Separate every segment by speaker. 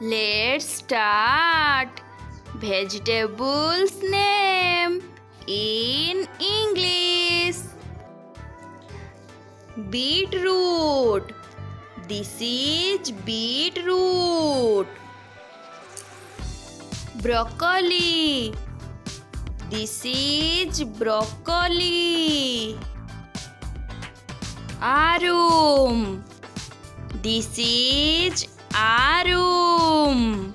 Speaker 1: Let's start. Vegetables name in English. Beetroot. This is beetroot. Broccoli. This is broccoli. Arum. This is arum.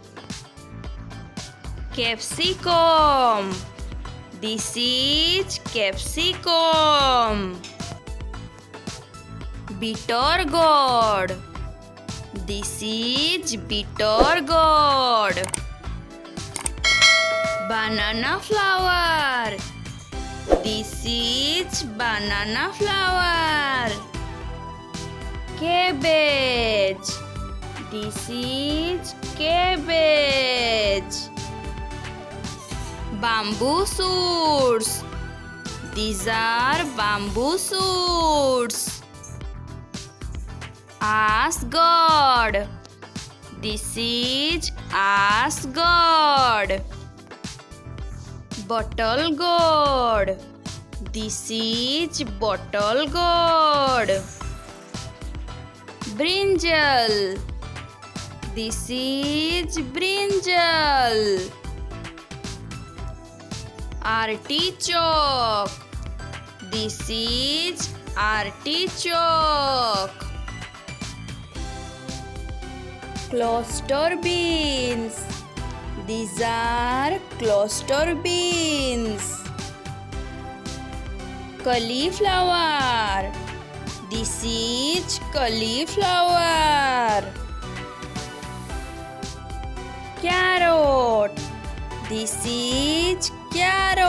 Speaker 1: Capsicum. This is capsicum. Bitter gourd. This is bitter gourd. Banana flower. This is banana flower. Cabbage. This is cabbage. Bamboo shoots. These are bamboo shoots. Asgard. This is asgard. Bottle gourd. This is bottle gourd. Brinjal. This is brinjal. Artichoke. This is artichoke. Cluster beans. These are cluster beans. Cauliflower. This is cauliflower. Carrot. This is carrot.